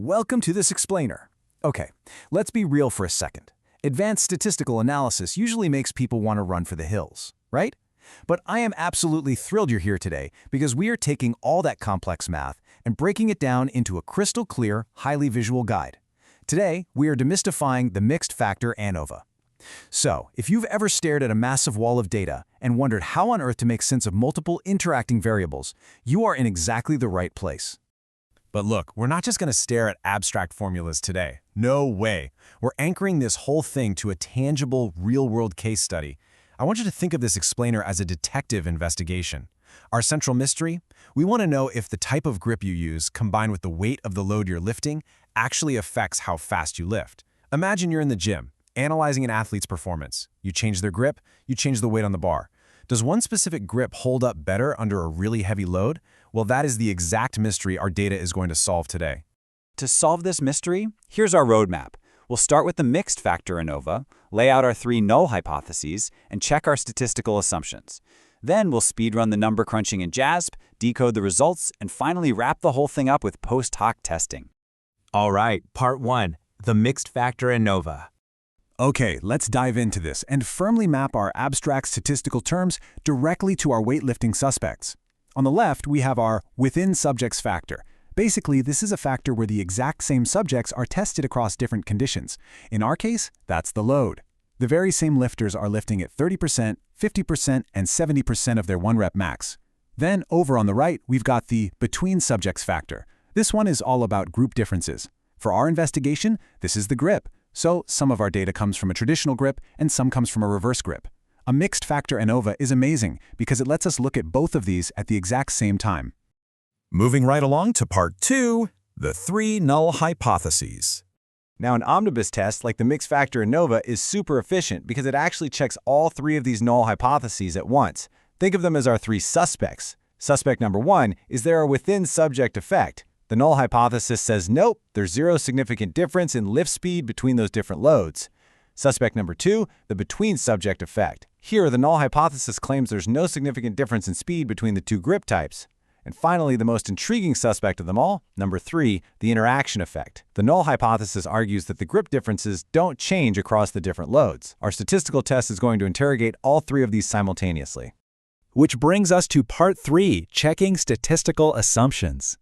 Welcome to this explainer. Okay, let's be real for a second. Advanced statistical analysis usually makes people want to run for the hills, right? But I am absolutely thrilled you're here today because we are taking all that complex math and breaking it down into a crystal clear, highly visual guide. Today, we are demystifying the mixed factor ANOVA. So, if you've ever stared at a massive wall of data and wondered how on earth to make sense of multiple interacting variables, you are in exactly the right place. But look, we're not just going to stare at abstract formulas today. No way. We're anchoring this whole thing to a tangible, real-world case study. I want you to think of this explainer as a detective investigation. Our central mystery? We want to know if the type of grip you use, combined with the weight of the load you're lifting, actually affects how fast you lift. Imagine you're in the gym, analyzing an athlete's performance. You change their grip, you change the weight on the bar. Does one specific grip hold up better under a really heavy load? Well, that is the exact mystery our data is going to solve today. To solve this mystery, here's our roadmap. We'll start with the mixed factor ANOVA, lay out our 3 null hypotheses, and check our statistical assumptions. Then we'll speedrun the number crunching in JASP, decode the results, and finally wrap the whole thing up with post hoc testing. All right, part 1, the mixed factor ANOVA. Okay, let's dive into this and firmly map our abstract statistical terms directly to our weightlifting suspects. On the left, we have our within subjects factor. Basically, this is a factor where the exact same subjects are tested across different conditions. In our case, that's the load. The very same lifters are lifting at 30%, 50%, and 70% of their 1-rep max. Then, over on the right, we've got the between subjects factor. This one is all about group differences. For our investigation, this is the grip. So, some of our data comes from a traditional grip and some comes from a reverse grip. A mixed factor ANOVA is amazing because it lets us look at both of these at the exact same time. Moving right along to part 2, the 3 null hypotheses. Now, an omnibus test like the mixed factor ANOVA is super efficient because it actually checks all 3 of these null hypotheses at once. Think of them as our 3 suspects. Suspect number 1 is there a within subject effect. The null hypothesis says nope, there's 0 significant difference in lift speed between those different loads. Suspect number 2, the between subject effect. Here, the null hypothesis claims there's no significant difference in speed between the 2 grip types. And finally, the most intriguing suspect of them all, number 3, the interaction effect. The null hypothesis argues that the grip differences don't change across the different loads. Our statistical test is going to interrogate all 3 of these simultaneously. Which brings us to part 3, checking statistical assumptions.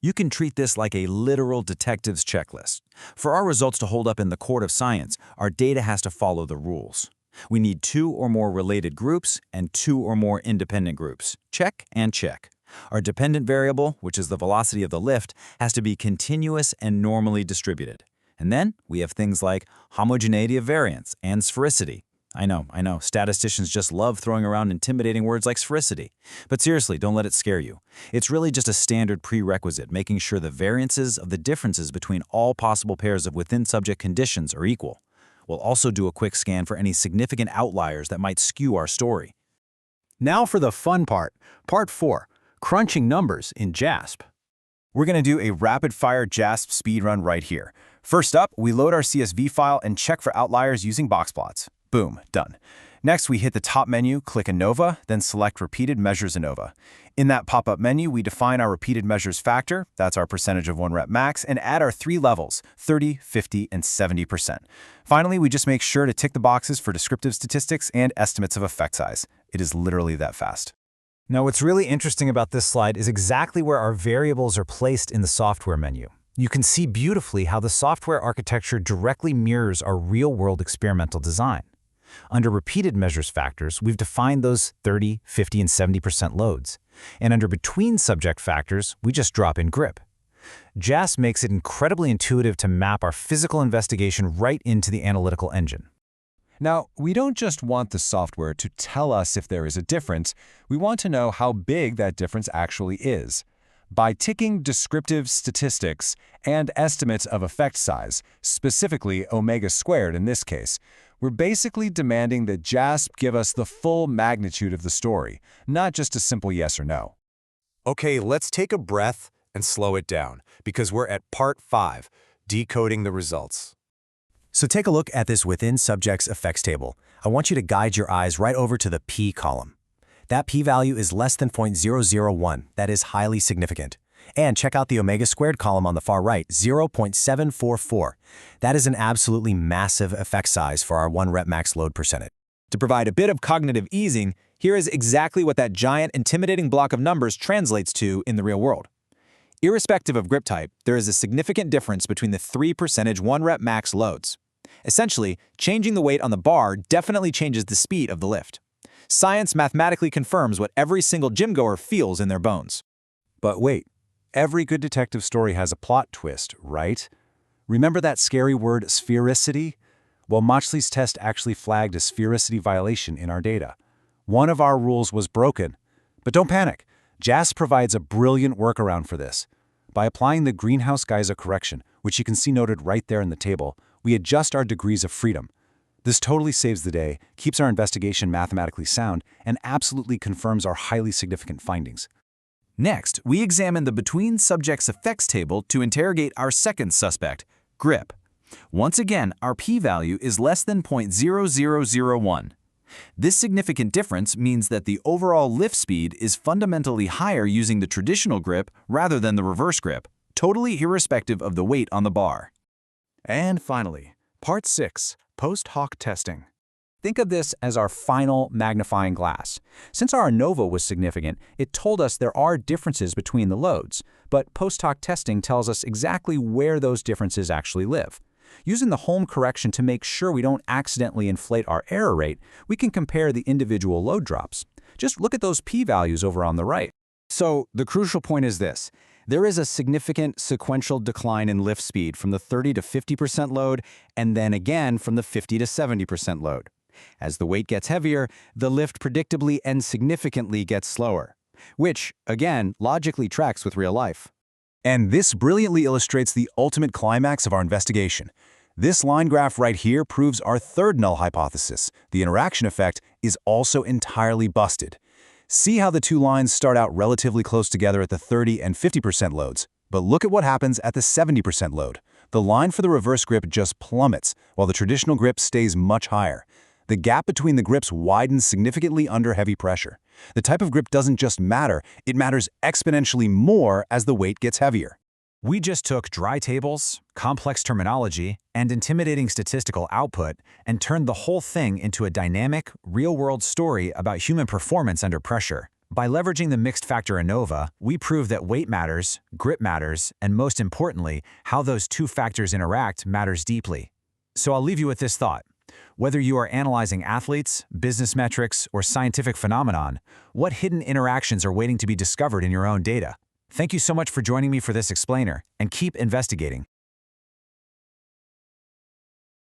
You can treat this like a literal detective's checklist. For our results to hold up in the court of science, our data has to follow the rules. We need 2 or more related groups and 2 or more independent groups. Check and check. Our dependent variable, which is the velocity of the lift, has to be continuous and normally distributed. And then we have things like homogeneity of variance and sphericity. I know, statisticians just love throwing around intimidating words like sphericity. But seriously, don't let it scare you. It's really just a standard prerequisite, making sure the variances of the differences between all possible pairs of within-subject conditions are equal. We'll also do a quick scan for any significant outliers that might skew our story. Now for the fun part, part 4, crunching numbers in JASP. We're going to do a rapid-fire JASP speedrun right here. First up, we load our CSV file and check for outliers using box plots. Boom, done. Next, we hit the top menu, click ANOVA, then select Repeated Measures ANOVA. In that pop-up menu, we define our repeated measures factor, that's our percentage of 1-rep max, and add our 3 levels, 30, 50, and 70%. Finally, we just make sure to tick the boxes for descriptive statistics and estimates of effect size. It is literally that fast. Now, what's really interesting about this slide is exactly where our variables are placed in the software menu. You can see beautifully how the software architecture directly mirrors our real-world experimental design. Under repeated measures factors, we've defined those 30, 50, and 70% loads. And under between subject factors, we just drop in grip. JASP makes it incredibly intuitive to map our physical investigation right into the analytical engine. Now, we don't just want the software to tell us if there is a difference, we want to know how big that difference actually is. By ticking descriptive statistics and estimates of effect size, specifically omega squared in this case, we're basically demanding that JASP give us the full magnitude of the story, not just a simple yes or no. Okay, let's take a breath and slow it down, because we're at part 5, decoding the results. So take a look at this within subjects effects table. I want you to guide your eyes right over to the P column. That p-value is less than 0.001. That is highly significant. And check out the omega squared column on the far right, 0.744. That is an absolutely massive effect size for our 1 rep max load percentage. To provide a bit of cognitive easing, here is exactly what that giant, intimidating block of numbers translates to in the real world. Irrespective of grip type, there is a significant difference between the 3% 1 rep max loads. Essentially, changing the weight on the bar definitely changes the speed of the lift. Science mathematically confirms what every single gym-goer feels in their bones. But wait, every good detective story has a plot twist, right? Remember that scary word sphericity? Well, Machli's test actually flagged a sphericity violation in our data. One of our rules was broken. But don't panic. JASP provides a brilliant workaround for this. By applying the greenhouse Geyser correction, which you can see noted right there in the table, we adjust our degrees of freedom. This totally saves the day, keeps our investigation mathematically sound, and absolutely confirms our highly significant findings. Next, we examine the between subjects effects table to interrogate our second suspect, grip. Once again, our p-value is less than 0.0001. This significant difference means that the overall lift speed is fundamentally higher using the traditional grip rather than the reverse grip, totally irrespective of the weight on the bar. And finally, Part 6, Post hoc testing. Think of this as our final magnifying glass. Since our ANOVA was significant, it told us there are differences between the loads, but post hoc testing tells us exactly where those differences actually live. Using the home correction to make sure we don't accidentally inflate our error rate, we can compare the individual load drops. Just look at those p-values over on the right. So, the crucial point is this. There is a significant sequential decline in lift speed from the 30 to 50% load, and then again from the 50 to 70% load. As the weight gets heavier, the lift predictably and significantly gets slower, which, again, logically tracks with real life. And this brilliantly illustrates the ultimate climax of our investigation. This line graph right here proves our third null hypothesis. The interaction effect is also entirely busted. See how the two lines start out relatively close together at the 30 and 50% loads, but look at what happens at the 70% load. The line for the reverse grip just plummets, while the traditional grip stays much higher. The gap between the grips widens significantly under heavy pressure. The type of grip doesn't just matter, it matters exponentially more as the weight gets heavier. We just took dry tables, complex terminology, and intimidating statistical output and turned the whole thing into a dynamic, real-world story about human performance under pressure. By leveraging the mixed factor ANOVA, we prove that weight matters, grip matters, and most importantly, how those two factors interact matters deeply. So I'll leave you with this thought. Whether you are analyzing athletes, business metrics, or scientific phenomenon, what hidden interactions are waiting to be discovered in your own data? Thank you so much for joining me for this explainer, and keep investigating.